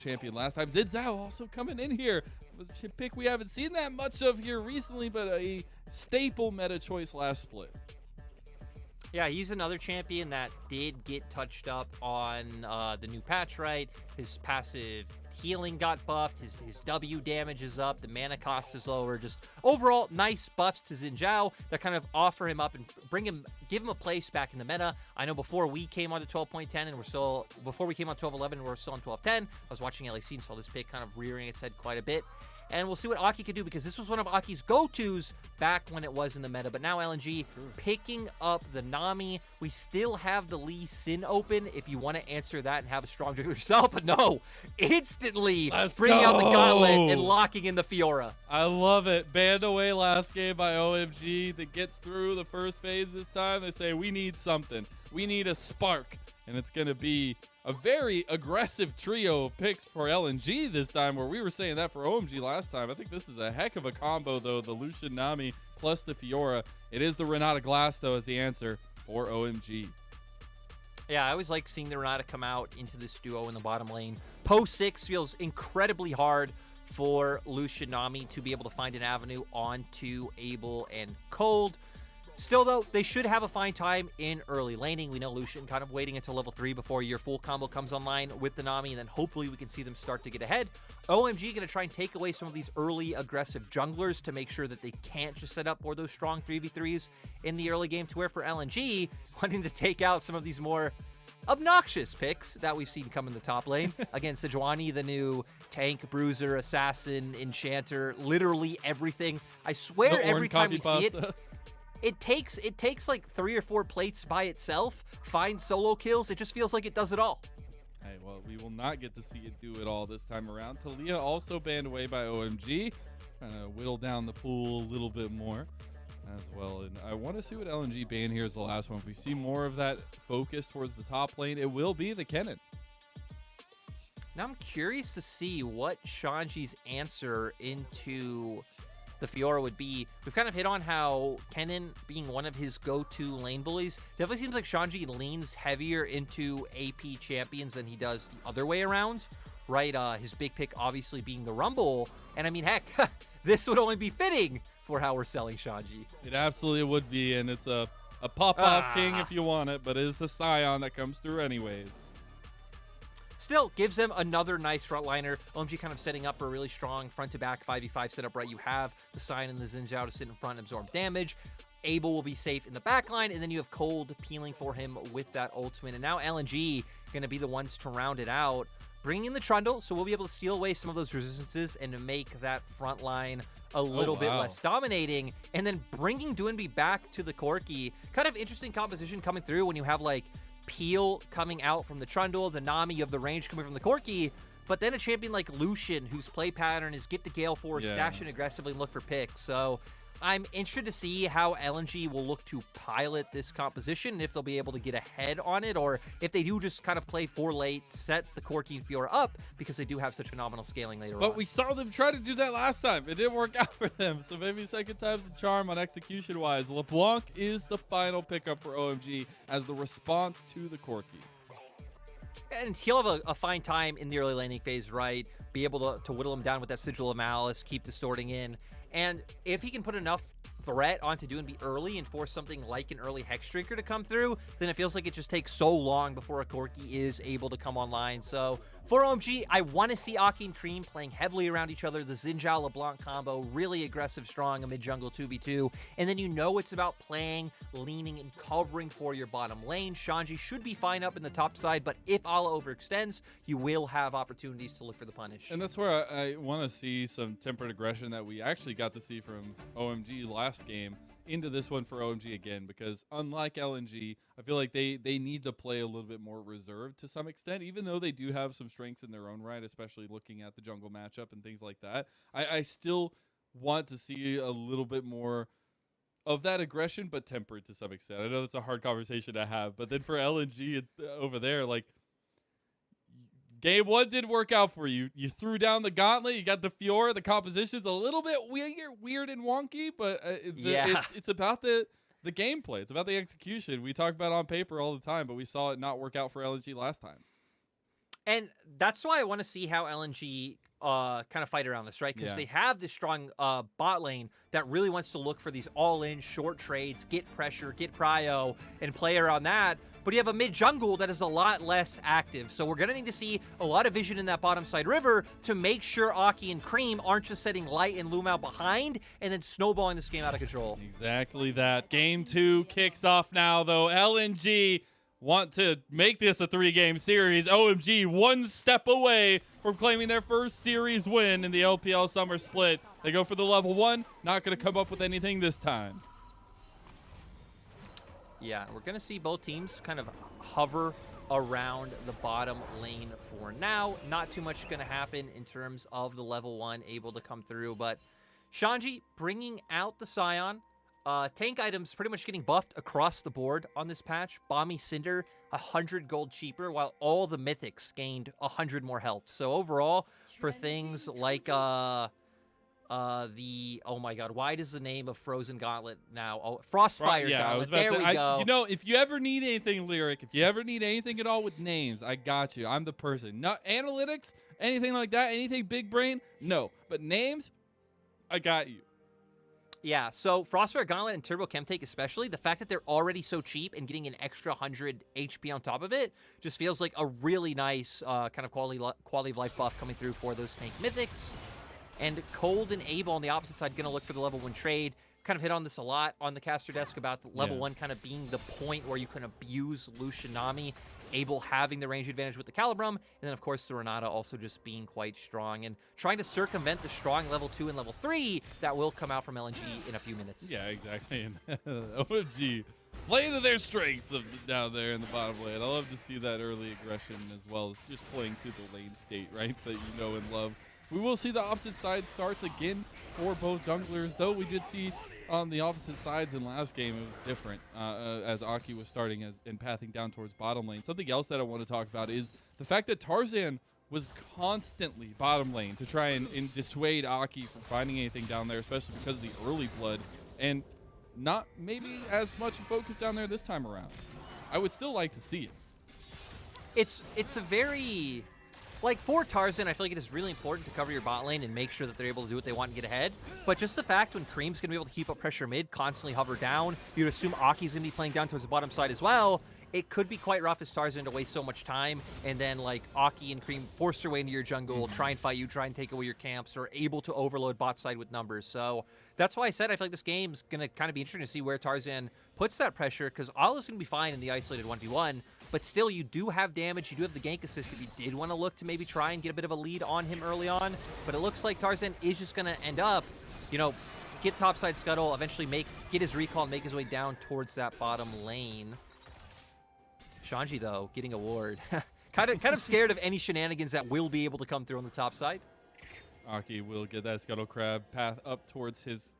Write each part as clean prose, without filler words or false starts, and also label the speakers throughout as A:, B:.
A: champion last time. Xin Zhao also coming in here. Was a pick we haven't seen that much of here recently, but a staple meta choice last split.
B: Yeah, he's another champion that did get touched up on the new patch, right? His passive healing got buffed, his W damage is up, the mana cost is lower. Just overall, nice buffs to Xin Zhao that kind of offer him up and give him a place back in the meta. I know before we came on to 12.10 and before we came on 12.11, we're still on 12.10. I was watching LAC and saw this pick kind of rearing its head quite a bit. And we'll see what Aki could do, because this was one of Aki's go-tos back when it was in the meta. But now LNG picking up the Nami. We still have the Lee Sin open if you want to answer that and have a strong juggle yourself. But no, instantly bringing out the gauntlet and locking in the Fiora.
A: I love it. Banned away last game by OMG that gets through the first phase this time. They say, we need something. We need a spark. And it's going to be a very aggressive trio of picks for LNG this time, where we were saying that for OMG last time. I think this is a heck of a combo, though, the Lucian Nami plus the Fiora. It is the Renata Glasc, though, as the answer for OMG.
B: Yeah, I always like seeing the Renata come out into this duo in the bottom lane. Post 6 feels incredibly hard for Lucian Nami to be able to find an avenue onto Abel and Cold. Still, though, they should have a fine time in early laning. We know Lucian kind of waiting until level 3 before your full combo comes online with the Nami, and then hopefully we can see them start to get ahead. OMG going to try and take away some of these early aggressive junglers to make sure that they can't just set up for those strong 3v3s in the early game, to where for LNG, wanting to take out some of these more obnoxious picks that we've seen come in the top lane. Again, Sejuani, the new tank, bruiser, assassin, enchanter, literally everything. I swear every time we see it, it takes like 3 or 4 plates by itself, finds solo kills. It just feels like it does it all.
A: Hey, well, we will not get to see it do it all this time around. Talia also banned away by OMG. Trying to whittle down the pool a little bit more as well. And I want to see what LNG ban here is the last one. If we see more of that focus towards the top lane, it will be the Kennen.
B: Now I'm curious to see what Shanji's answer into the Fiora would be. We've kind of hit on how Kennen being one of his go-to lane bullies. Definitely seems like Shanji leans heavier into AP champions than he does the other way around, right? His big pick obviously being the Rumble. And I mean, heck, this would only be fitting for how we're selling Shanji.
A: It absolutely would be, and it's a pop-off king if you want it, but it is the Sion that comes through anyways.
B: Still gives them another nice frontliner. OMG kind of setting up for a really strong front-to-back 5v5 setup, right? You have the Sion and the Xin Zhao to sit in front and absorb damage. Abel will be safe in the backline, and then you have Cold peeling for him with that ultimate. And now LNG going to be the ones to round it out, bringing in the Trundle, so we'll be able to steal away some of those resistances and to make that front line a little bit less dominating. And then bringing Doinb back to the Corki. Kind of interesting composition coming through when you have, like, Peel coming out from the Trundle, the Nami of the range coming from the Corki, but then a champion like Lucian, whose play pattern is get the Gale Force, stash it aggressively, and look for picks. So I'm interested to see how LNG will look to pilot this composition, and if they'll be able to get ahead on it, or if they do just kind of play for late, set the Corki and Fiora up, because they do have such phenomenal scaling later on.
A: But we saw them try to do that last time. It didn't work out for them, so maybe second time's the charm on execution-wise. LeBlanc is the final pickup for OMG as the response to the Corki.
B: And he'll have a fine time in the early laning phase, right? Be able to whittle him down with that Sigil of Malice, keep distorting in. And if he can put enough threat onto Doinb early and force something like an early Hexdrinker to come through, then it feels like it just takes so long before a Corki is able to come online. So for OMG, I want to see Aki and Creme playing heavily around each other. The Xin Zhao LeBlanc combo, really aggressive, strong, amid jungle 2v2. And then you know it's about playing, leaning, and covering for your bottom lane. Shanji should be fine up in the top side, but if Ala overextends, you will have opportunities to look for the punish.
A: And that's where I want to see some tempered aggression that we actually got to see from OMG last game into this one for OMG again, because unlike LNG, I feel like they need to play a little bit more reserved to some extent, even though they do have some strengths in their own right, especially looking at the jungle matchup and things like that. I still want to see a little bit more of that aggression, but tempered to some extent. I know that's a hard conversation to have, but then for LNG over there, like, Game 1 did work out for you. You threw down the gauntlet. You got the Fiora. The composition's a little bit weird and wonky, but it's about the gameplay. It's about the execution. We talk about it on paper all the time, but we saw it not work out for LNG last time.
B: And that's why I want to see how LNG kind of fight around this, right? Because
A: Yeah.
B: they have this strong bot lane that really wants to look for these all-in short trades, get pressure, get prio, and play around that. But you have a mid jungle that is a lot less active. So we're going to need to see a lot of vision in that bottom side river to make sure Aki and Creme aren't just setting Light and Lumao behind and then snowballing this game out of control.
A: Exactly that. Game 2 kicks off now, though. LNG want to make this a 3-game series. OMG one step away from claiming their first series win in the LPL Summer Split. They go for the level 1. Not going to come up with anything this time.
B: Yeah, we're going to see both teams kind of hover around the bottom lane for now. Not too much going to happen in terms of the level 1 able to come through, but Shanji bringing out the Sion. Tank items pretty much getting buffed across the board on this patch. Bomby Cinder, 100 gold cheaper, while all the mythics gained 100 more health. So overall, for things like oh my god, why does the name of Frozen Gauntlet now? Oh, Frostfire
A: Yeah,
B: Gauntlet.
A: I was about
B: there
A: to
B: we
A: say,
B: go.
A: you know, if you ever need anything, Lyric, if you ever need anything at all with names, I got you. I'm the person. Not analytics, anything like that, anything big brain, no. But names, I got you.
B: Yeah, so Frostfire Gauntlet and Turbo Chemtake especially, the fact that they're already so cheap and getting an extra 100 HP on top of it just feels like a really nice kind of quality of life buff coming through for those tank mythics. And Cold and Abel on the opposite side going to look for the level 1 trade. Kind of hit on this a lot on the caster desk about the level 1 kind of being the point where you can abuse Lucian Nami, Abel having the range advantage with the Calibrum, and then of course the Renata also just being quite strong and trying to circumvent the strong level 2 and level 3 that will come out from LNG in a few minutes.
A: Yeah, exactly. And OMG playing to their strengths down there in the bottom lane. I love to see that early aggression as well as just playing to the lane state, right, that you know and love. We will see the opposite side starts again for both junglers, though we did see on the opposite sides in last game it was different as Aki was starting and pathing down towards bottom lane. Something else that I want to talk about is the fact that Tarzan was constantly bottom lane to try and dissuade Aki from finding anything down there, especially because of the early blood, and not maybe as much focus down there this time around. I would still like to see it.
B: It's a very... Like, for Tarzan, I feel like it is really important to cover your bot lane and make sure that they're able to do what they want and get ahead. But just the fact when Creme's going to be able to keep up pressure mid, constantly hover down, you'd assume Aki's going to be playing down towards the bottom side as well. It could be quite rough as Tarzan to waste so much time, and then, like, Aki and Creme force their way into your jungle, try and fight you, try and take away your camps, or able to overload bot side with numbers. So that's why I said I feel like this game's going to kind of be interesting to see where Tarzan puts that pressure, because all is going to be fine in the isolated 1v1. But still, you do have damage. You do have the gank assist if you did want to look to maybe try and get a bit of a lead on him early on. But it looks like Tarzan is just going to end up, you know, get topside scuttle, eventually get his recall and make his way down towards that bottom lane. Shanji, though, getting a ward. kind of scared of any shenanigans that will be able to come through on the top side.
A: Aki will get that Scuttle Crab path up towards his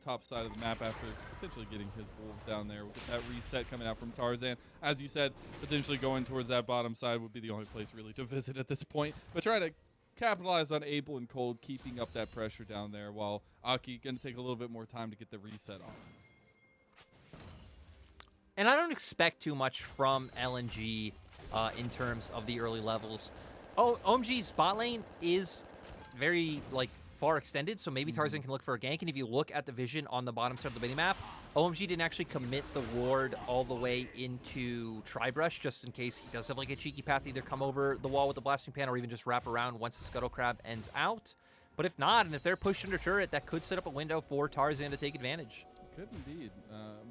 A: top side of the map after potentially getting his wolves down there. We'll get that reset coming out from Tarzan. As you said, potentially going towards that bottom side would be the only place really to visit at this point. But try to capitalize on Abel and Cold keeping up that pressure down there, while Aki going to take a little bit more time to get the reset off.
B: And I don't expect too much from LNG in terms of the early levels. OMG's bot lane is very, like, far extended, so maybe Tarzan can look for a gank. And if you look at the vision on the bottom side of the minimap, OMG didn't actually commit the ward all the way into Tribrush, just in case he does have, like, a cheeky path to either come over the wall with the blasting pan or even just wrap around once the Scuttle Crab ends out. But if not, and if they're pushed under turret, that could set up a window for Tarzan to take advantage.
A: Could indeed.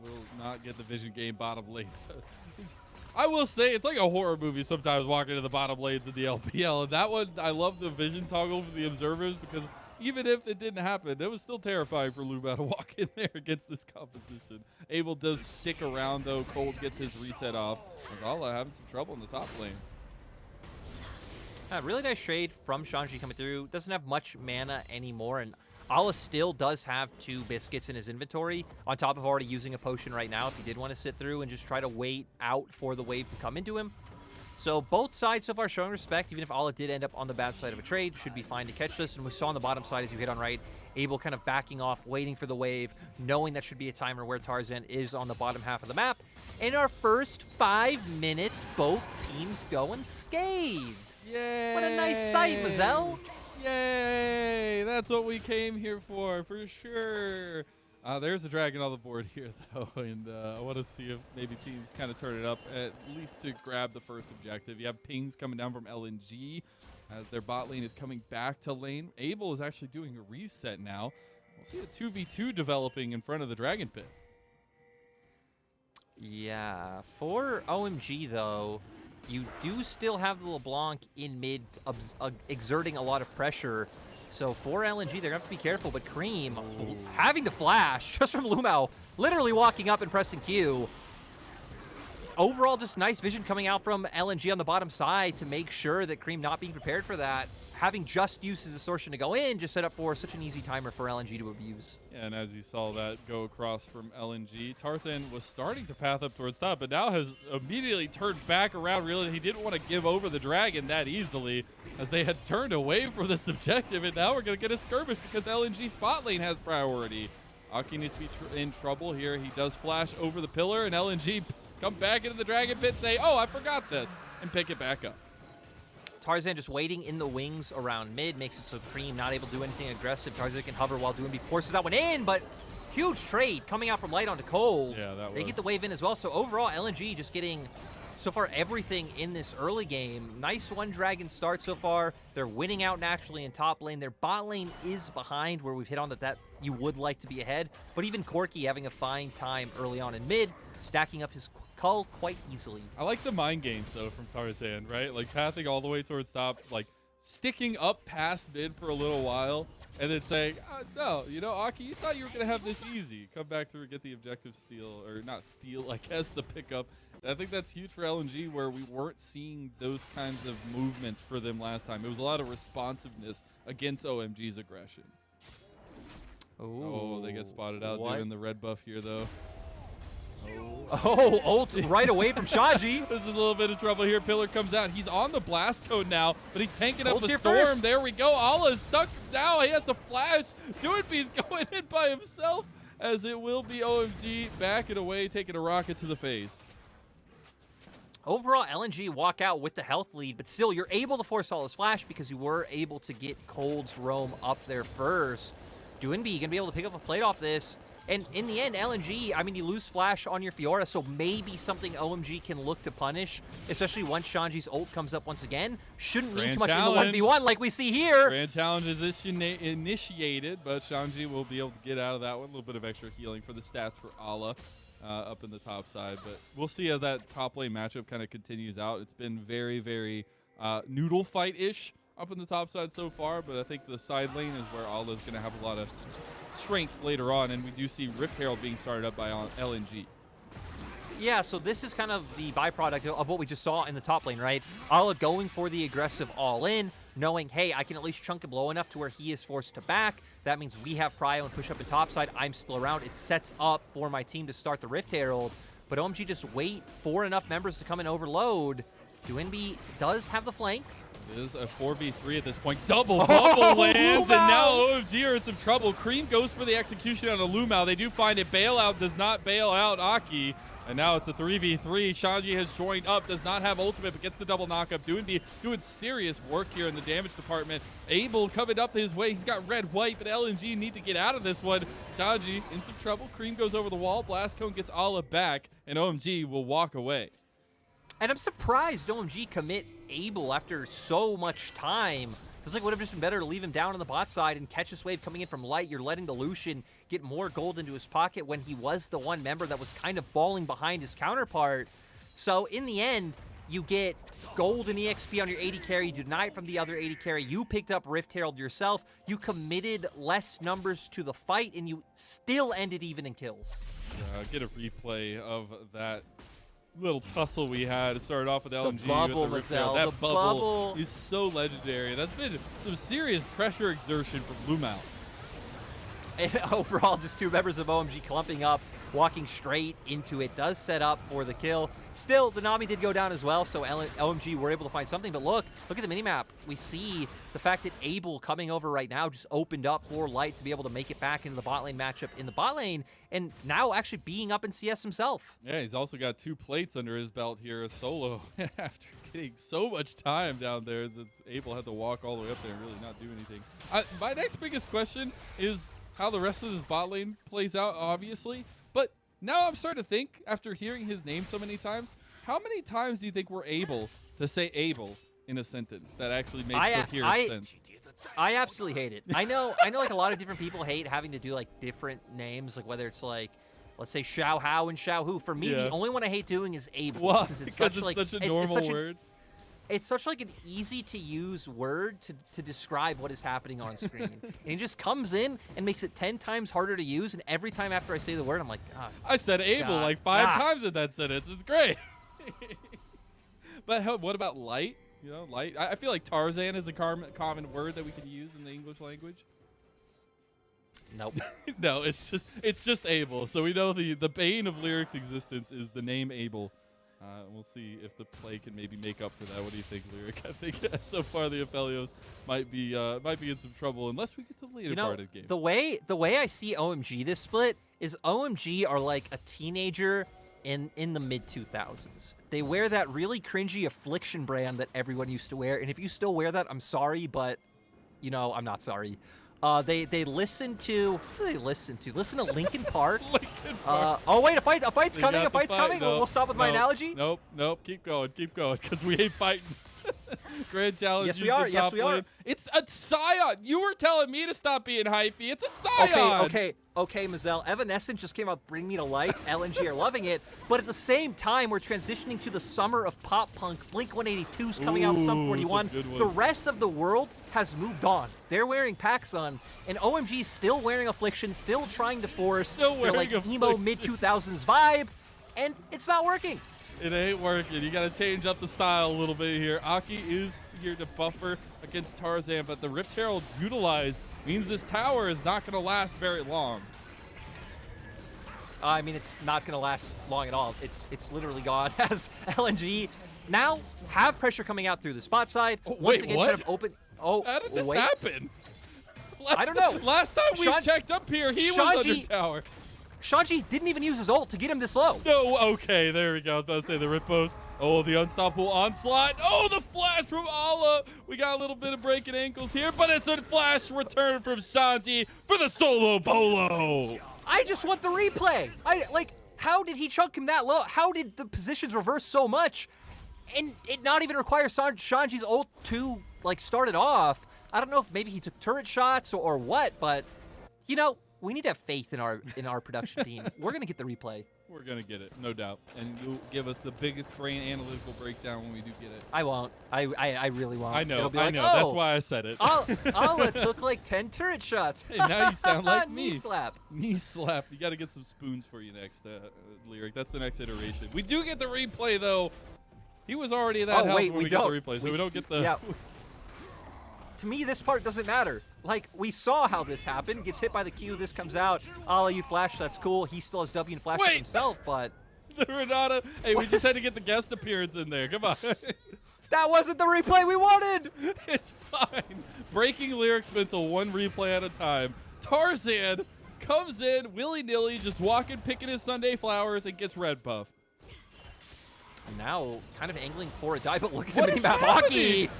A: Will not get the vision game bottom lane. I will say, it's like a horror movie sometimes walking to the bottom lanes of the LPL. And that one, I love the vision toggle for the observers, because even if it didn't happen, it was still terrifying for Lumao to walk in there against this composition. Abel does stick around, though. Cold gets his reset off. Mazel having some trouble in the top lane.
B: Really nice trade from Shanji coming through. Doesn't have much mana anymore, and Ala still does have 2 biscuits in his inventory, on top of already using a potion right now if he did want to sit through and just try to wait out for the wave to come into him. So both sides so far showing respect, even if Ala did end up on the bad side of a trade, should be fine to catch this. And we saw on the bottom side, as you hit on right, Abel kind of backing off, waiting for the wave, knowing that should be a timer where Tarzan is on the bottom half of the map. In our first 5 minutes, both teams go unscathed.
A: Yay!
B: What a nice sight, Mazel.
A: Yay! That's what we came here for sure. There's a dragon on the board here, though, and I want to see if maybe teams kind of turn it up, at least to grab the first objective. You have pings coming down from LNG as their bot lane is coming back to lane. Abel is actually doing a reset now. We'll see a 2v2 developing in front of the dragon pit.
B: Yeah, for OMG, though, you do still have the LeBlanc in mid, exerting a lot of pressure. So for LNG, they're going to have to be careful. But Creme, having the flash just from Lumao, literally walking up and pressing Q. Overall, just nice vision coming out from LNG on the bottom side to make sure that Creme not being prepared for that. Having just used his distortion to go in, just set up for such an easy timer for LNG to abuse.
A: Yeah, and as you saw that go across from LNG, Tarzan was starting to path up towards top, but now has immediately turned back around, realizing he didn't want to give over the dragon that easily, as they had turned away from this objective, and now we're going to get a skirmish because LNG spot lane has priority. Aki needs to be in trouble here. He does flash over the pillar, and LNG come back into the dragon pit, say, oh, I forgot this, and pick it back up.
B: Tarzan just waiting in the wings around mid, makes it so Creme not able to do anything aggressive. Tarzan can hover while Doinb forces that one in, but huge trade coming out from light onto cold.
A: Yeah, that
B: They get the wave in as well, so overall, LNG just getting, so far, everything in this early game. Nice one dragon start so far. They're winning out naturally in top lane. Their bot lane is behind, where we've hit on that you would like to be ahead, but even Corki having a fine time early on in mid, stacking up his cull quite easily.
A: I like the mind games, though, from Tarzan, right? Like, pathing all the way towards top, like, sticking up past mid for a little while, and then saying, no, you know, Aki, you thought you were going to have this easy. Come back through, get the objective steal, or not steal, I guess, the pickup. I think that's huge for LNG, where we weren't seeing those kinds of movements for them last time. It was a lot of responsiveness against OMG's aggression.
B: Ooh,
A: Oh, they get spotted out doing the red buff here, though.
B: Oh, ult right away from Shanji.
A: This is a little bit of trouble here. Pillar comes out. He's on the blast code now, but he's tanking up
B: Ult
A: the
B: here
A: storm.
B: first.
A: There we go. Allah's stuck now. He has the flash. Doinb's going in by himself, as it will be OMG backing away, taking a rocket to the face.
B: Overall, LNG walk out with the health lead, but still, you're able to force all his flash because you were able to get Cold's roam up there first. Doinb going to be able to pick up a plate off this. And in the end, LNG, I mean, you lose flash on your Fiora, so maybe something OMG can look to punish, especially once Shanji's ult comes up once again. Shouldn't mean too much in the 1v1 like we see here.
A: Grand challenge is initiated, but Shanji will be able to get out of that one. A little bit of extra healing for the stats for Allah up in the top side. But we'll see how that top lane matchup kind of continues out. It's been very, very noodle fight-ish up in the top side so far, but I think the side lane is where Allah's going to have a lot of strength later on, and we do see Rift Herald being started up by LNG.
B: Yeah, so this is kind of the byproduct of what we just saw in the top lane, right? Allah going for the aggressive all-in, knowing, hey, I can at least chunk him low enough to where he is forced to back. That means we have prio and push up in top side. I'm still around. It sets up for my team to start the Rift Herald, but OMG just wait for enough members to come and overload. Doinb does have the flank.
A: It is a 4v3 at this point. Double lands, and now OMG are in some trouble. Creme goes for the execution on a Lumao. They do find it. Bailout does not bail out Aki. And now it's a 3v3. Shanji has joined up, does not have ultimate, but gets the double knockup. Doinb doing serious work here in the damage department. Abel coming up his way. He's got red, white, but LNG need to get out of this one. Shanji in some trouble. Creme goes over the wall. Blast Cone gets Allah back, and OMG will walk away.
B: And I'm surprised OMG commit Abel after so much time. It's like it would have just been better to leave him down on the bot side and catch this wave coming in from light. You're letting the Lucian get more gold into his pocket when he was the one member that was kind of falling behind his counterpart. So in the end, you get gold and EXP on your AD carry, you deny it from the other AD carry, you picked up Rift Herald yourself, you committed less numbers to the fight, and you still ended even in kills.
A: Get a replay of that little tussle we had. It started off with LNG.
B: The bubble,
A: with the
B: Mazel.
A: That
B: The
A: bubble is so legendary. That's been some serious pressure exertion from Lumao.
B: And overall, just two members of OMG clumping up, walking straight into it. Does set up for the kill. Still, the Nami did go down as well, so OMG were able to find something. But look at the minimap. We see the fact that Abel coming over right now just opened up for Light to be able to make it back into the bot lane matchup in the bot lane, and now actually being up in CS himself.
A: Yeah, he's also got 2 plates under his belt here, solo, after getting so much time down there as it's able to have to walk all the way up there and really not do anything. My next biggest question is how the rest of this bot lane plays out, obviously. But now I'm starting to think, after hearing his name so many times, how many times do you think we're able to say able in a sentence that actually makes coherent sense?
B: I absolutely hate it. I know like a lot of different people hate having to do like different names, like whether it's like, let's say Xiao Hao and Xiao Hu. For me, the only one I hate doing is able.
A: Well,
B: since it's
A: because
B: such,
A: it's such a normal word.
B: It's such like an easy to use word to describe what is happening on screen. And he just comes in and makes it 10 times harder to use. And every time after I say the word, I'm like, God.
A: I said able like 5 times in that sentence. It's great. But what about light? You know, light. I feel like Tarzan is a common word that we could use in the English language.
B: Nope.
A: No, it's just able. So we know the bane of Lyric's existence is the name Able. We'll see if the play can maybe make up for that. What do you think, Lyric? I think so far the Aphelios might be in some trouble unless we get to the later part of the game.
B: The way I see OMG this split is OMG are like a teenager in the mid 2000s. They wear that really cringy Affliction brand that everyone used to wear, and if you still wear that, I'm sorry, but you know I'm not sorry. They listen to who do they listen to? Listen to Linkin Park.
A: Linkin Park.
B: Oh wait, a fight's coming. A fight's coming.
A: No,
B: we'll stop with my analogy.
A: Nope. Keep going, because we ain't fighting. Grand challenge.
B: Yes, we are. Yes, we are.
A: It's a Sion. You were telling me to stop being hypey. It's a Sion.
B: Okay, Mazel. Evanescent just came out, Bring Me to Life. LNG are loving it, but at the same time, we're transitioning to the summer of pop punk. Blink-182's coming out with Sum 41. The rest of the world has moved on. They're wearing PacSun, and OMG's still wearing Affliction, still trying to force their like emo mid 2000s vibe, and it's not working.
A: It ain't working. You got to change up the style a little bit here. Aki is here to buffer against Tarzan, but the Rift Herald utilized means this tower is not going to last very long.
B: I mean, it's not going to last long at all. It's literally gone as LNG now have pressure coming out through the spot side.
A: Oh,
B: Once
A: wait,
B: again,
A: what?
B: kind of open. Oh,
A: how did this
B: wait.
A: happen?
B: I don't know.
A: Last time we checked up here, he was under tower.
B: Shanji didn't even use his ult to get him this low.
A: No, okay, there we go. I was about to say the rip post. Oh, the unstoppable onslaught. Oh, the flash from Ala. We got a little bit of breaking ankles here, but it's a flash return from Shanji for the solo bolo.
B: I just want the replay. How did he chunk him that low? How did the positions reverse so much? And it not even require Shanji's ult to, start it off. I don't know if maybe he took turret shots or what, but, we need to have faith in our production team. We're going to get the replay.
A: We're going to get it, no doubt. And you'll give us the biggest brain analytical breakdown when we do get it.
B: I won't. I really won't.
A: I know.
B: Oh,
A: That's why I said it.
B: Ala took 10 turret shots.
A: Hey, now you sound like me.
B: Knee slap.
A: Knee slap. You got to get some spoons for you next, Lyric. That's the next iteration. We do get the replay, though. He was already that help when we get the replay, so we don't get the...
B: Yeah. To me, this part doesn't matter. We saw how this happened. Gets hit by the Q, this comes out. Ala, you flash, that's cool. He still has W and flash himself, but...
A: The Renata. Hey, we just had to get the guest appearance in there. Come on.
B: That wasn't the replay we wanted!
A: It's fine. Breaking Lyric's mental one replay at a time. Tarzan comes in, willy-nilly, just walking, picking his Sunday flowers, and gets red buff.
B: Now, kind of angling for a die, but look at the mini-map. Aki!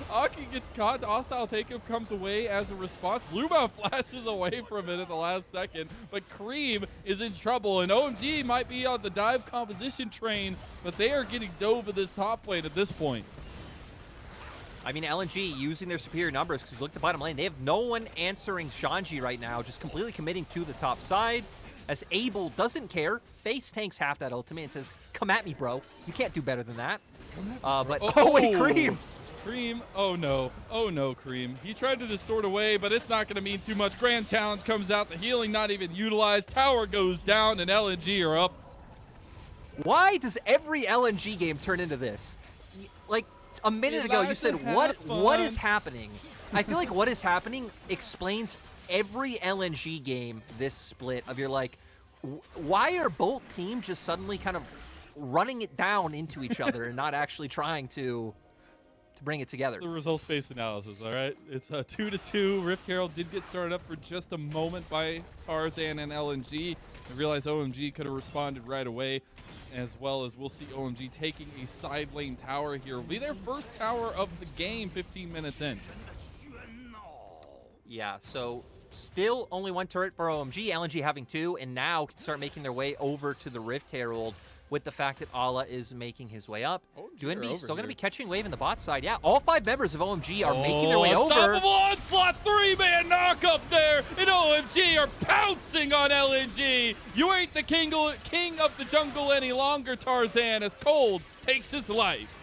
A: Aki gets caught. The hostile takeoff comes away as a response. Luma flashes away from it at the last second, but Creme is in trouble, and OMG might be on the dive composition train, but they are getting dove at this top lane at this point.
B: I mean, LNG using their superior numbers, because look at the bottom lane. They have no one answering Shanji right now, just completely committing to the top side, as Able doesn't care. Face tanks half that ultimate and says, come at me, bro. You can't do better than that. Wait, Creme!
A: Creme, oh no, Creme. He tried to distort away, but it's not going to mean too much. Grand challenge comes out, the healing not even utilized. Tower goes down, and LNG are up.
B: Why does every LNG game turn into this? A minute ago, you said, what is happening? I feel like what is happening explains every LNG game this split of you're like, why are both teams just suddenly kind of running it down into each other and not actually trying to... to bring it together.
A: The results-based analysis, all right? It's a 2-2. Rift Herald did get started up for just a moment by Tarzan and LNG. I realized OMG could have responded right away, as well as we'll see OMG taking a side lane tower here. Will be their first tower of the game 15 minutes in.
B: Yeah, so still only one turret for OMG, LNG having two, and now can start making their way over to the Rift Herald with the fact that Allah is making his way up. Doinb still going to be catching wave in the bot side. Yeah, all 5 members of OMG are making their way over.
A: Unstoppable onslaught, 3-man knock up there, and OMG are pouncing on LNG. You ain't the king of the jungle any longer, Tarzan, as Cold takes his life.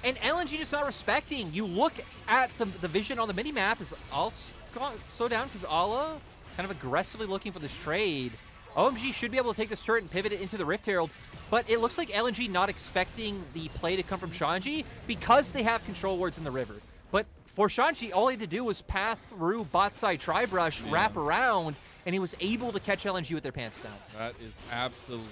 B: And LNG just not respecting. You look at the vision on the minimap is all slow down because Allah kind of aggressively looking for this trade. OMG should be able to take this turret and pivot it into the Rift Herald, but it looks like LNG not expecting the play to come from Shanji because they have control wards in the river. But for Shanji, all he had to do was path through bot side tri-brush, wrap around, and he was able to catch LNG with their pants down.
A: That is absolutely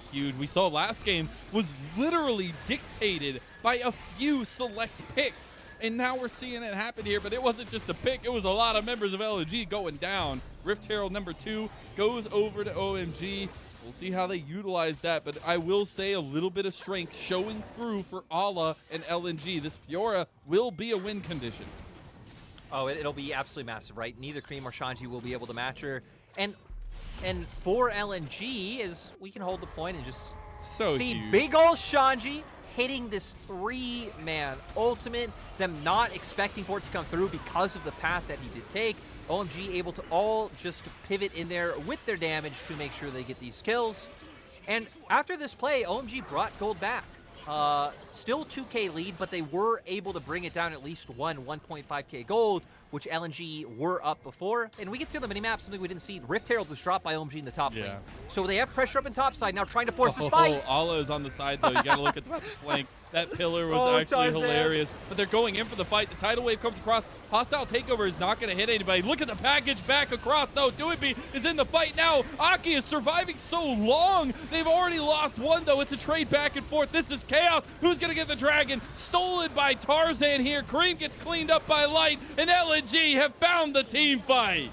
A: huge. We saw last game was literally dictated by a few select picks. And now we're seeing it happen here, but it wasn't just a pick. It was a lot of members of LNG going down. Rift Herald number 2 goes over to OMG. We'll see how they utilize that, but I will say a little bit of strength showing through for Allah and LNG. This Fiora will be a win condition.
B: Oh, it'll be absolutely massive, right? Neither Creme or Shanji will be able to match her. And for LNG, is we can hold the point and just see
A: huge.
B: Big ol' Shanji hitting this 3-man ultimate, them not expecting for it to come through because of the path that he did take. OMG able to all just pivot in there with their damage to make sure they get these kills. And after this play, OMG brought gold back. Still 2K lead, but they were able to bring it down at least 1.5K gold, which LNG were up before. And we can see on the minimap something we didn't see. Rift Herald was dropped by OMG in the top lane. So they have pressure up in top side, now trying to force this fight.
A: Allah is on the side, though. You got to look at the flank. That pillar was actually hilarious. But they're going in for the fight. The tidal wave comes across. Hostile takeover is not going to hit anybody. Look at the package back across. No, Doinb is in the fight now. Aki is surviving so long. They've already lost one, though. It's a trade back and forth. This is chaos. Who's going to get the dragon? Stolen by Tarzan here. Creme gets cleaned up by Light, and LNG have found the team fight.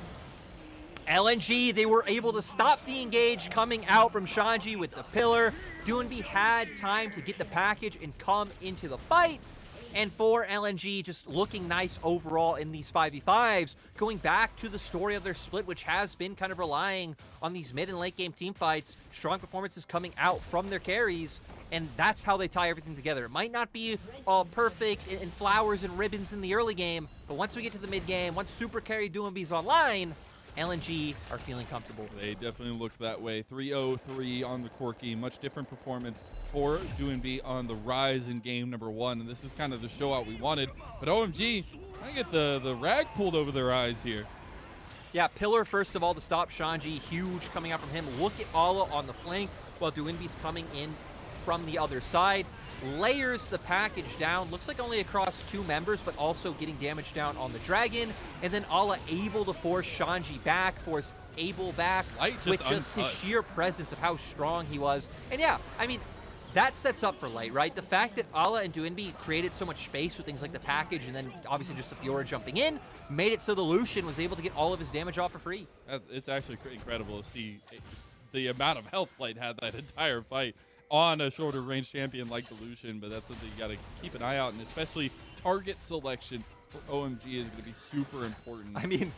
B: LNG, they were able to stop the engage coming out from Shanji with the pillar. Doinb had time to get the package and come into the fight. And for LNG, just looking nice overall in these 5v5s, going back to the story of their split, which has been kind of relying on these mid and late game team fights, strong performances coming out from their carries, and that's how they tie everything together. It might not be all perfect and flowers and ribbons in the early game, but once we get to the mid game, once super carry Doinb's online, LNG are feeling comfortable.
A: They definitely look that way. 3-0-3 on the corki. Much different performance for Doinb on the rise in game number 1. And this is kind of the show out we wanted. But OMG trying to get the rag pulled over their eyes here.
B: Yeah, pillar first of all to stop Shanji. Huge coming out from him. Look at Allah on the flank while Doinb's coming in from the other side. Layers the package down. Looks like only across 2 members, but also getting damage down on the dragon. And then Allah able to force Shanji back, force Abel back with just his sheer presence of how strong he was. And yeah, I mean, that sets up for Light, right? The fact that Allah and Doinb created so much space with things like the package and then obviously just the Fiora jumping in made it so the Lucian was able to get all of his damage off for free.
A: It's actually incredible to see the amount of health Light had that entire fight on a shorter range champion like the Lucian, but that's something you got to keep an eye out, and especially target selection for OMG is going to be super important.
B: I mean,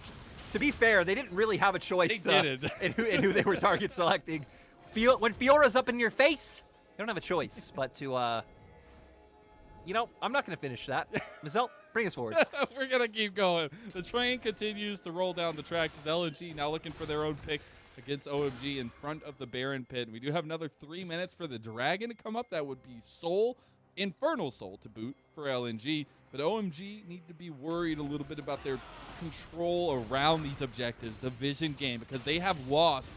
B: to be fair, they didn't really have a choice in who they were target selecting. When Fiora's up in your face, they don't have a choice but to, you know, I'm not going to finish that. Mazel, bring us forward.
A: We're going to keep going. The train continues to roll down the tracks with LNG now looking for their own picks against OMG in front of the Baron pit. We do have another 3 minutes for the dragon to come up. That would be Soul, Infernal Soul to boot for LNG. But OMG need to be worried a little bit about their control around these objectives, the vision game, because they have lost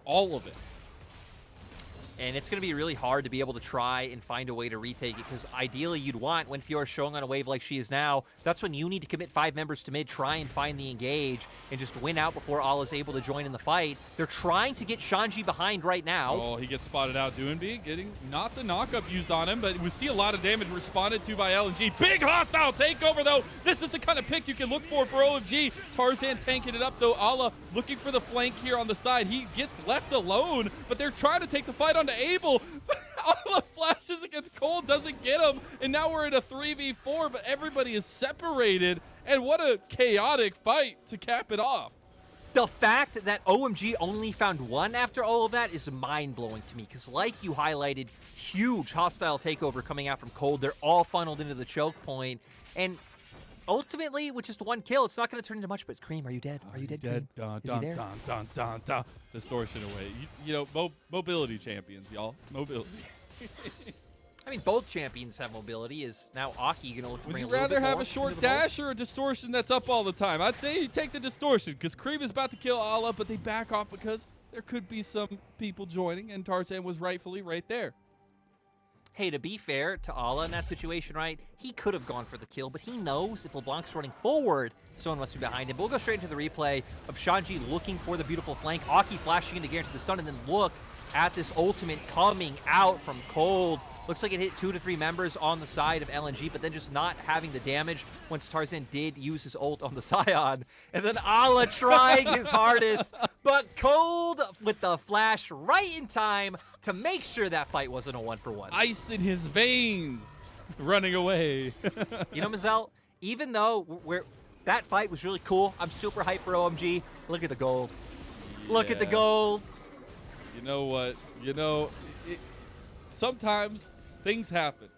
A: all of it.
B: And it's going to be really hard to be able to try and find a way to retake it, because ideally you'd want, when Fiora's showing on a wave like she is now, that's when you need to commit 5 members to mid, try and find the engage, and just win out before Allah's able to join in the fight. They're trying to get Shanji behind right now.
A: Oh, he gets spotted out. Doinb getting not the knockup used on him, but we see a lot of damage responded to by LNG. Big hostile takeover, though. This is the kind of pick you can look for OMG. Tarzan tanking it up, though. Allah looking for the flank here on the side. He gets left alone, but they're trying to take the fight onto Abel. Allah flashes against Cold, doesn't get him, and now we're in a 3v4, but everybody is separated, and what a chaotic fight to cap it off.
B: The fact that OMG only found 1 after all of that is mind-blowing to me, because like you highlighted, huge hostile takeover coming out from Cold. They're all funneled into the choke point, and ultimately, with just 1 kill, it's not going to turn into much. But Creme, are you dead? Are you dead, Creme?
A: Dun,
B: Is
A: dun,
B: he there?
A: dun, dun, dun, dun. Distortion away. You know, mobility champions, y'all. Mobility.
B: I mean, both champions have mobility. Is now Aki going to look to
A: Would
B: bring
A: you
B: a little
A: rather
B: bit
A: have
B: more
A: a short
B: into the boat?
A: dash or a distortion that's up all the time? I'd say you take the distortion, because Creme is about to kill Allah, but they back off because there could be some people joining, and Tarzan was rightfully right there.
B: Hey, to be fair to Allah in that situation, right, he could have gone for the kill, but he knows if LeBlanc's running forward, someone must be behind him. But we'll go straight into the replay of Shanji looking for the beautiful flank, Aki flashing in to guarantee the stun, and then look at this ultimate coming out from Cold. Looks like it hit 2 to 3 members on the side of LNG, but then just not having the damage once Tarzan did use his ult on the Sion. And then Allah trying his hardest, but Cold with the flash right in time to make sure that fight wasn't a 1-for-1.
A: Ice in his veins, running away.
B: You know, Mazel, even though that fight was really cool, I'm super hyped for OMG. Look at the gold. Look at the
A: Yeah.
B: gold.
A: You know what? You know, sometimes things happen.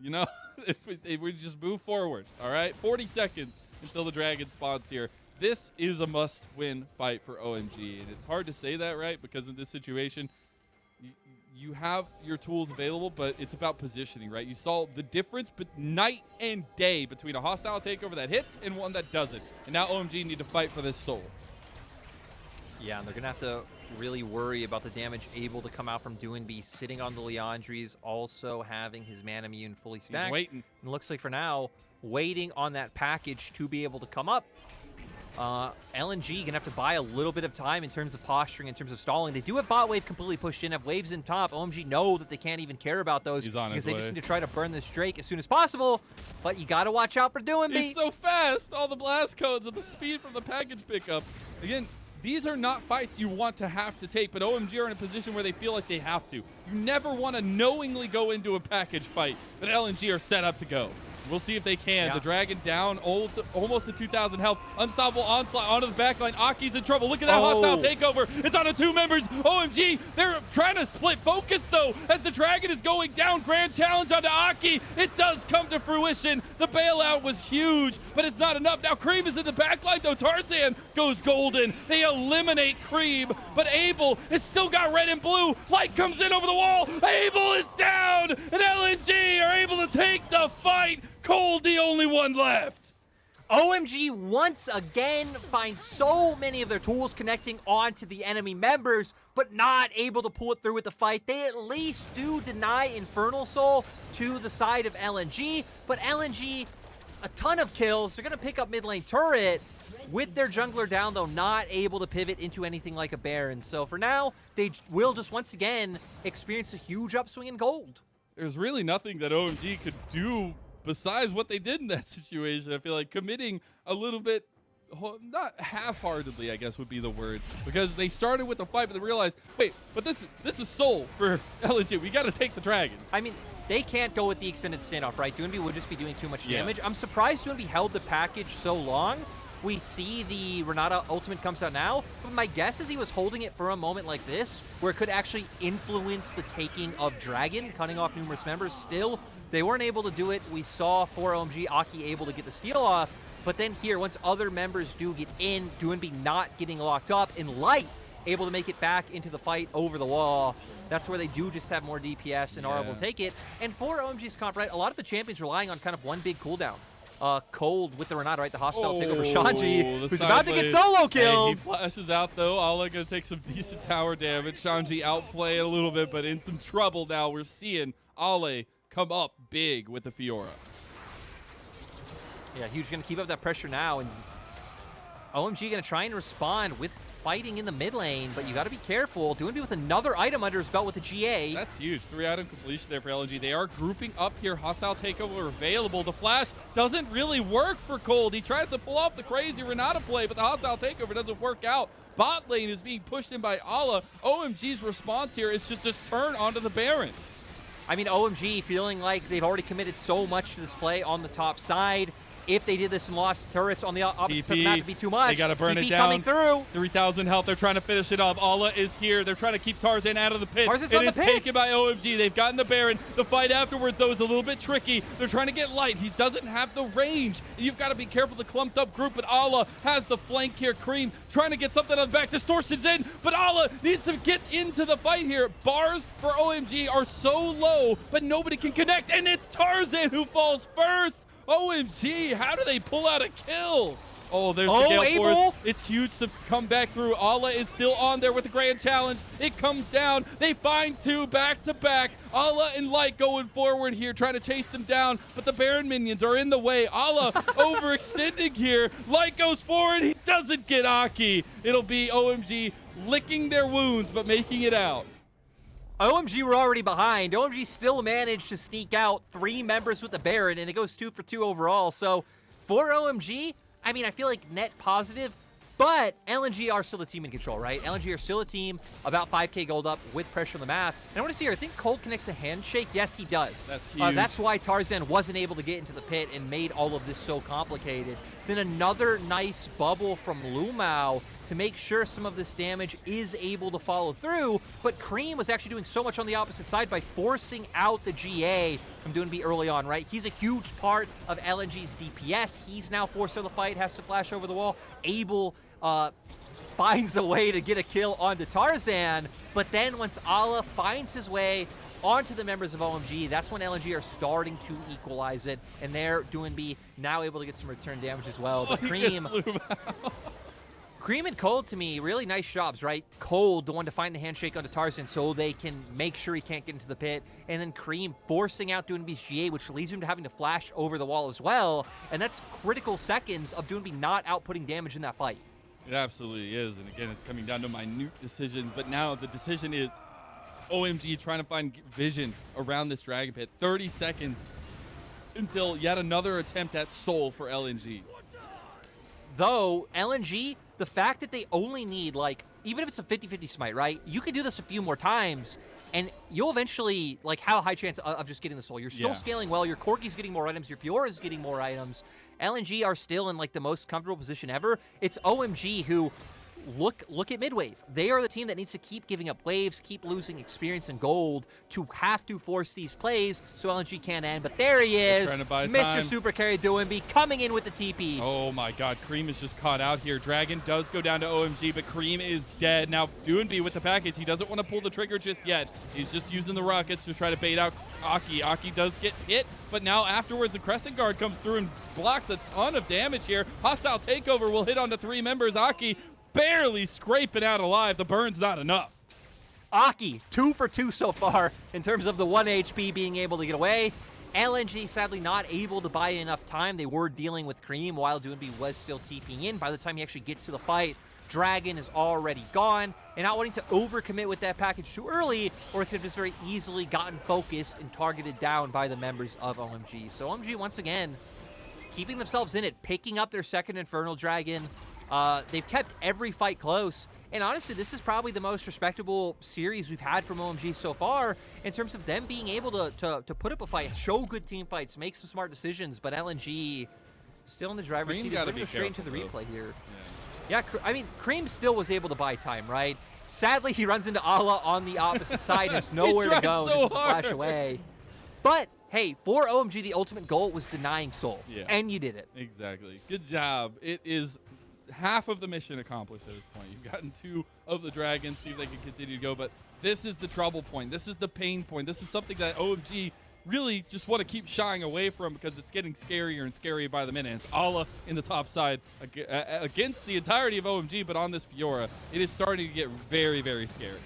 A: You know, if we just move forward, all right? 40 seconds until the dragon spawns here. This is a must-win fight for OMG, and it's hard to say that, right? Because in this situation, you have your tools available, but it's about positioning, right? You saw the difference, but night and day between a hostile takeover that hits and one that doesn't. And now OMG need to fight for this soul.
B: Yeah, and they're going to have to really worry about the damage able to come out from Doinb sitting on the Lwandy's, also having his man immune fully stacked.
A: He's waiting.
B: And it looks like for now, waiting on that package to be able to come up. LNG gonna have to buy a little bit of time in terms of posturing, in terms of stalling. They do have bot wave completely pushed in, have waves in top. OMG know that they can't even care about those because they just need to try to burn this Drake as soon as possible. But you gotta watch out for Doinb.
A: He's so fast. All the blast codes and the speed from the package pickup. Again, these are not fights you want to have to take, but OMG are in a position where they feel like they have to. You never want to knowingly go into a package fight, but LNG are set up to go. We'll see if they can.
B: Yeah.
A: The Dragon down, almost at 2,000 health. Unstoppable onslaught onto the backline. Aki's in trouble. Look at that hostile takeover. It's on to 2 members. OMG, they're trying to split focus, though, as the Dragon is going down. Grand challenge onto Aki. It does come to fruition. The bailout was huge, but it's not enough. Now Creme is in the backline, though. Tarzan goes golden. They eliminate Creme, but Abel has still got red and blue. Light comes in over the wall. Abel is down, and LNG are able to take the fight. Cold, the only one left.
B: OMG once again finds so many of their tools connecting onto the enemy members, but not able to pull it through with the fight. They at least do deny Infernal Soul to the side of LNG, but LNG, a ton of kills. They're going to pick up mid lane turret with their jungler down, though, not able to pivot into anything like a Baron. So for now, they will just once again experience a huge upswing in gold.
A: There's really nothing that OMG could do besides what they did in that situation. I feel like committing a little bit, not half-heartedly, I guess would be the word, because they started with the fight, but they realized, wait, but this is soul for LNG. We got to take the Dragon.
B: I mean, they can't go with the extended standoff, right? Doinb would just be doing too much damage. I'm surprised Doinb held the package so long. We see the Renata ultimate comes out now, but my guess is he was holding it for a moment like this, where it could actually influence the taking of Dragon, cutting off numerous members. Still, they weren't able to do it. We saw for OMG, Aki able to get the steal off, but then here, once other members do get in, Doinb not getting locked up, and Light able to make it back into the fight over the wall. That's where they do just have more DPS and are able to take it. And for OMG's comp, right, a lot of the champions relying on kind of one big cooldown. Cold with the Renata, right? The hostile takeover
A: Oh,
B: Shanji,
A: the
B: who's
A: side
B: about to get
A: blade.
B: solo
A: Hey, he
B: killed.
A: flashes out though. Ala gonna take some decent tower damage. Shanji outplayed a little bit, but in some trouble now. We're seeing Ale come up big with the Fiora.
B: Yeah, Huge gonna keep up that pressure now, and OMG gonna try and respond with fighting in the mid lane, but you gotta be careful. Doinb with another item under his belt with the GA.
A: That's huge. 3-item completion there for LNG. They are grouping up here. Hostile takeover available. The flash doesn't really work for Cold. He tries to pull off the crazy Renata play, but the hostile takeover doesn't work out. Bot lane is being pushed in by Ala. OMG's response here is just turn onto the Baron.
B: I mean, OMG feeling like they've already committed so much to this play on the top side. If they did this and lost turrets on the opposite side of the map, it'd be too much.
A: They gotta burn
B: TP
A: it down.
B: coming through.
A: 3,000 health. They're trying to finish it up. Ala is here. They're trying to keep Tarzan out of the pit.
B: Tarzan's
A: It
B: on the
A: is
B: pit.
A: taken by OMG. They've gotten the Baron. The fight afterwards, though, is a little bit tricky. They're trying to get light. He doesn't have the range. You've got to be careful the clumped up group, but Ala has the flank here. Creme trying to get something on the back. Distortion's in, but Ala needs to get into the fight here. Bars for OMG are so low, but nobody can connect, and it's Tarzan who falls first. OMG, how do they pull out a kill? Oh, there's the Gale
B: Abel.
A: Force. It's huge to come back through. Ala is still on there with the grand challenge. It comes down. They find two back to back. Ala and Light going forward here, trying to chase them down, but the Baron minions are in the way. Ala overextending here. Light goes forward. He doesn't get Aki. It'll be OMG licking their wounds, but making it out.
B: OMG were already behind. OMG still managed to sneak out 3 members with the Baron, and it goes 2 for 2 overall. So for OMG, I mean, I feel like net positive, but LNG are still a team in control, right? LNG are still a team about 5K gold up with pressure on the map. And I want to see here, I think Cold connects a handshake. Yes, he does.
A: That's huge.
B: That's why Tarzan wasn't able to get into the pit and made all of this so complicated. Then another nice bubble from Lumao to make sure some of this damage is able to follow through, but Creme was actually doing so much on the opposite side by forcing out the GA from Doinb early on, right? He's a huge part of LNG's DPS. He's now forced out of the fight, has to flash over the wall. Abel finds a way to get a kill onto Tarzan, but then once Ala finds his way onto the members of OMG, that's when LNG are starting to equalize it, and they're Doinb now able to get some return damage as well. But Creme and Cold, to me, really nice jobs, right? Cold, the one to find the handshake onto Tarzan so they can make sure he can't get into the pit. And then Creme forcing out Doinb's GA, which leads him to having to flash over the wall as well. And that's critical seconds of Doinb not outputting damage in that fight.
A: It absolutely is. And again, it's coming down to minute decisions. But now the decision is OMG trying to find vision around this Dragon Pit. 30 seconds until yet another attempt at Soul for LNG.
B: Though, LNG, the fact that they only need, like, even if it's a 50-50 smite, right? You can do this a few more times, and you'll eventually, like, have a high chance of just getting the soul. You're still scaling well. Your Corki's getting more items. Your Fiora's getting more items. LNG are still in, like, the most comfortable position ever. It's OMG who... Look at mid-wave. They are the team that needs to keep giving up waves, keep losing experience and gold to have to force these plays so LNG can't end. But there he is, Mr. Super Carry Doinb coming in with the TP.
A: Oh my god, Creme is just caught out here. Dragon does go down to OMG, but Creme is dead. Now Doinb with the package. He doesn't want to pull the trigger just yet. He's just using the rockets to try to bait out Aki. Aki does get hit, but now afterwards the Crescent Guard comes through and blocks a ton of damage here. Hostile takeover will hit onto 3 members. Aki barely scraping out alive. The burn's not enough.
B: Aki, 2 for 2 so far in terms of the 1 HP being able to get away. LNG sadly not able to buy enough time. They were dealing with Creme while Doinb was still TPing in. By the time he actually gets to the fight, Dragon is already gone. And not wanting to overcommit with that package too early, or it could have just very easily gotten focused and targeted down by the members of OMG. So OMG, once again, keeping themselves in it, picking up their second Infernal Dragon. They've kept every fight close, and honestly, this is probably the most respectable series we've had from OMG so far in terms of them being able to put up a fight, show good team fights, make some smart decisions, but LNG still in the driver's seat. He's going to go straight into the replay here. Yeah, I mean, Creme still was able to buy time, right? Sadly, he runs into Ala on the opposite side, has nowhere to go, just flash away. But hey, for OMG, the ultimate goal was denying Soul, and you did it.
A: Exactly. Good job. It is half of the mission accomplished at this point. You've gotten 2 of the dragons, see if they can continue to go, but this is the trouble point. This is the pain point. This is something that OMG really just want to keep shying away from because it's getting scarier and scarier by the minute. It's Ala in the top side against the entirety of OMG, but on this Fiora, it is starting to get very, very scary.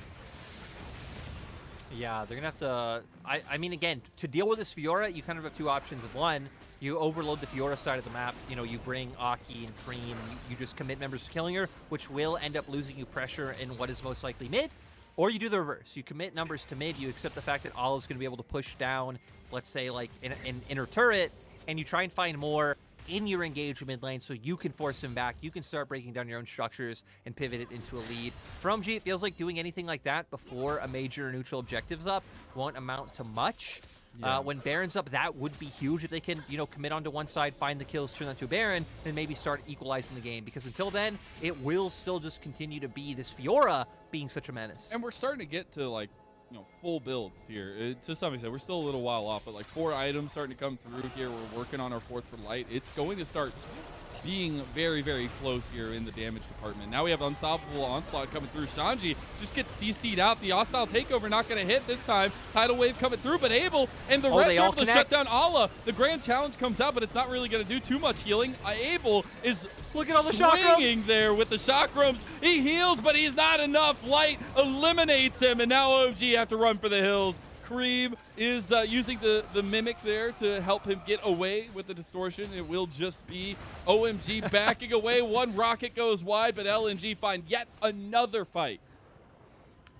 B: Yeah, they're going to have to... I mean, again, to deal with this Fiora, you kind of have two options. One, you overload the Fiora side of the map. You know, you bring Aki and Creme, and you just commit members to killing her, which will end up losing you pressure in what is most likely mid. Or you do the reverse. You commit numbers to mid, you accept the fact that Ala's going to be able to push down, let's say, like, an inner turret, and you try and find more in your engaged mid lane so you can force him back. You can start breaking down your own structures and pivot it into a lead. For OMG, it feels like doing anything like that before a major neutral objective's up won't amount to much. Yeah. When Baron's up, that would be huge if they can, you know, commit onto one side, find the kills, turn that to a Baron, and maybe start equalizing the game. Because until then, it will still just continue to be this Fiora being such a menace.
A: And we're starting to get to, like, you know, full builds here. To some extent, we're still a little while off, but like 4 items starting to come through here. We're working on our 4th for light. It's going to start being very, very close here in the damage department. Now we have Unstoppable Onslaught coming through. Shanji just gets CC'd out. The hostile takeover not going to hit this time. Tidal Wave coming through, but Abel and the rest are able to shut down Ala. The Grand Challenge comes out, but it's not really going to do too much healing. Abel is
B: Look at all the
A: swinging
B: chakrams
A: there with the chakrams. He heals, but he's not enough. Light eliminates him, and now OMG have to run for the hills. Creme is using the Mimic there to help him get away with the distortion. It will just be OMG backing away. One rocket goes wide, but LNG find yet another fight.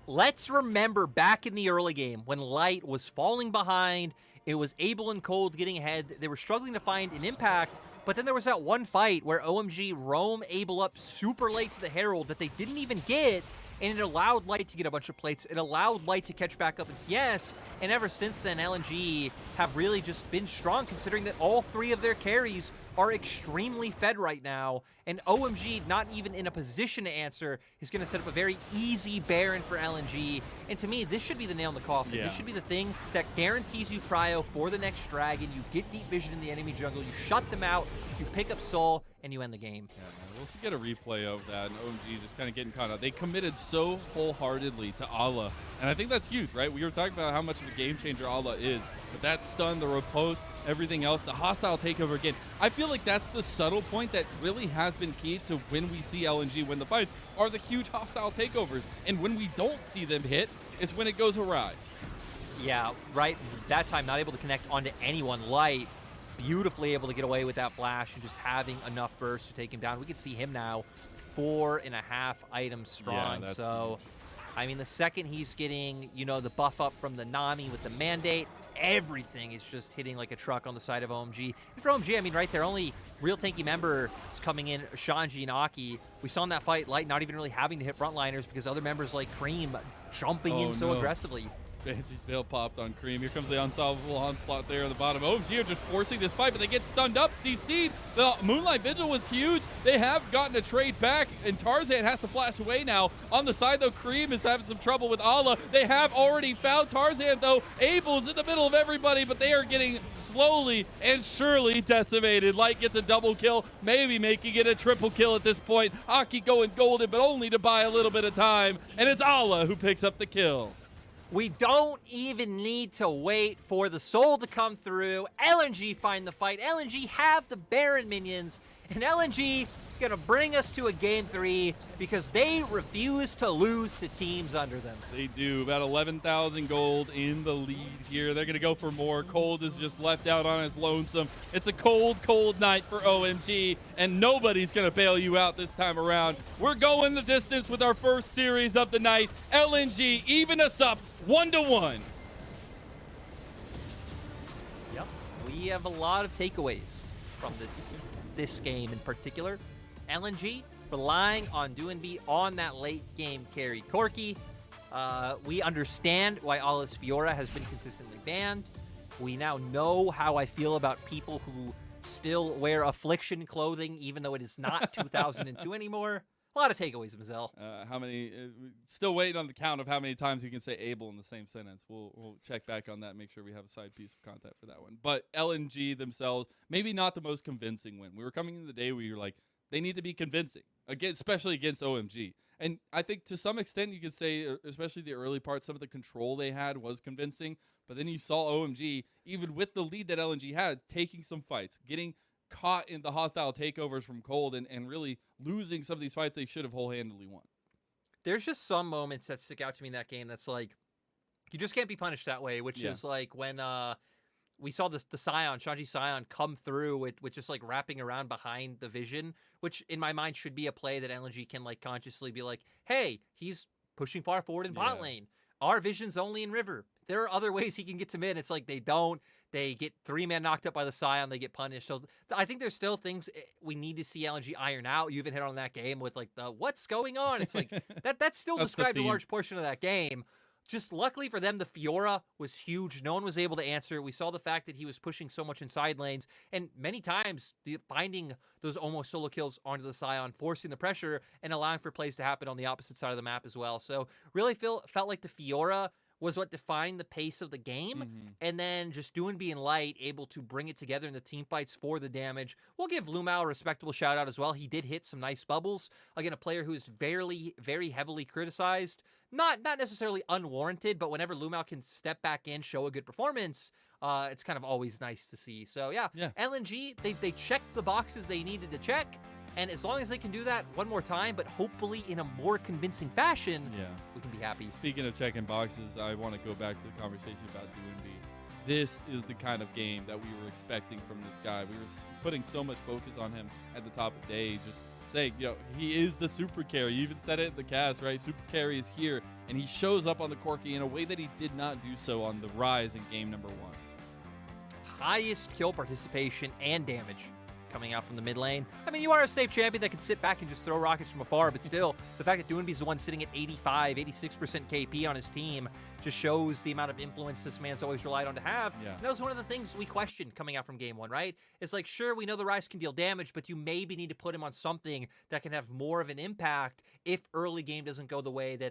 B: Let's remember back in the early game when Light was falling behind, it was Abel and Cold getting ahead. They were struggling to find an impact, but then there was that one fight where OMG roam Abel up super late to the Herald that they didn't even get, and it allowed Light to get a bunch of plates. It allowed Light to catch back up in CS, and ever since then, LNG have really just been strong, considering that all 3 of their carries are extremely fed right now, and OMG not even in a position to answer is going to set up a very easy Baron for LNG, and to me, this should be the nail in the coffin.
A: Yeah.
B: This should be the thing that guarantees you prio for the next dragon. You get deep vision in the enemy jungle, you shut them out, you pick up Soul, and you end the game.
A: Yeah, we'll get a replay of that, and OMG just kind of getting caught up. They committed so wholeheartedly to Ala, and I think that's huge, right? We were talking about how much of a game changer Ala is, but that stun, the riposte, everything else, the hostile takeover again. I feel like that's the subtle point that really has been key to when we see LNG win the fights, are the huge hostile takeovers. And when we don't see them hit, it's when it goes awry.
B: Yeah, right. That time, not able to connect onto anyone. Light, beautifully able to get away with that flash and just having enough burst to take him down. We can see him now 4.5 items strong.
A: Yeah,
B: so,
A: huge.
B: I mean, the second he's getting, you know, the buff up from the Nami with the mandate, everything is just hitting like a truck on the side of OMG. And for OMG, I mean, right, their only real tanky members coming in, Shanji and Aki. We saw in that fight, Light not even really having to hit frontliners because other members like Creme jumping in so aggressively.
A: Banshee's Veil popped on Creme. Here comes the Unstoppable Onslaught there on the bottom. OMG are just forcing this fight, but they get stunned up. CC'd. The Moonlight Vigil was huge. They have gotten a trade back, and Tarzan has to flash away now. On the side, though, Creme is having some trouble with Ala. They have already found Tarzan, though. Abel's in the middle of everybody, but they are getting slowly and surely decimated. Light gets a double kill, maybe making it a triple kill at this point. Aki going golden, but only to buy a little bit of time, and it's Ala who picks up the kill.
B: We don't even need to wait for the Soul to come through. LNG find the fight. LNG have the Baron minions. And LNG gonna bring us to a game 3 because they refuse to lose to teams under them.
A: They do. About 11,000 gold in the lead here. They're gonna go for more. Cold is just left out on his lonesome. It's a cold, cold night for OMG, and nobody's gonna bail you out this time around. We're going the distance with our first series of the night. LNG even us up 1-1.
B: Yep. We have a lot of takeaways from this game in particular. LNG relying on Doinb on that late game carry. Corki, we understand why Ala's Fiora has been consistently banned. We now know how I feel about people who still wear Affliction clothing even though it is not 2002 anymore. A lot of takeaways, Mazel.
A: How many? Still waiting on the count of how many times you can say Abel in the same sentence. We'll check back on that, make sure we have a side piece of content for that one. But LNG themselves, maybe not the most convincing win. We were coming in the day where you're like, they need to be convincing, again, especially against OMG. And I think to some extent you could say, especially the early part, some of the control they had was convincing. But then you saw OMG, even with the lead that LNG had, taking some fights, getting caught in the hostile takeovers from Cold, and really losing some of these fights they should have whole-handedly won.
B: There's just some moments that stick out to me in that game that's like, you just can't be punished that way, which is like when we saw the Sion, Shanji Sion, come through with just like wrapping around behind the vision, which in my mind should be a play that LNG can like consciously be like, hey, he's pushing far forward in bot lane. Our vision's only in river. There are other ways he can get to mid. It's like they don't. They get 3-man knocked up by the Sion. They get punished. So I think there's still things we need to see LNG iron out. You even hit on that game with like the what's going on. It's like that still described a large portion of that game. Just luckily for them, the Fiora was huge. No one was able to answer. We saw the fact that he was pushing so much in side lanes, and many times finding those almost solo kills onto the Sion, forcing the pressure and allowing for plays to happen on the opposite side of the map as well. So really felt like the Fiora was what defined the pace of the game, and then just Doinb and Light able to bring it together in the team fights for the damage. We'll give Lumao a respectable shout out as well. He did hit some nice bubbles. Again, a player who is very, very heavily criticized. Not necessarily unwarranted, but whenever Lumao can step back in, show a good performance, it's kind of always nice to see. So yeah. LNG, they checked the boxes they needed to check, and as long as they can do that one more time, but hopefully in a more convincing fashion, we can be happy.
A: Speaking of checking boxes, I want to go back to the conversation about Doinb. This is the kind of game that we were expecting from this guy. We were putting so much focus on him at the top of the day, just saying, he is the super carry. You even said it in the cast, right? Super carry is here, and he shows up on the corki in a way that he did not do so on the Rise in game number 1.
B: Highest kill participation and damage coming out from the mid lane. I mean, you are a safe champion that can sit back and just throw rockets from afar, but still, the fact that Doinb is the one sitting at 85, 86% KP on his team just shows the amount of influence this man's always relied on to have. And that was one of the things we questioned coming out from game 1, right? It's like, sure, we know the Rise can deal damage, but you maybe need to put him on something that can have more of an impact if early game doesn't go the way that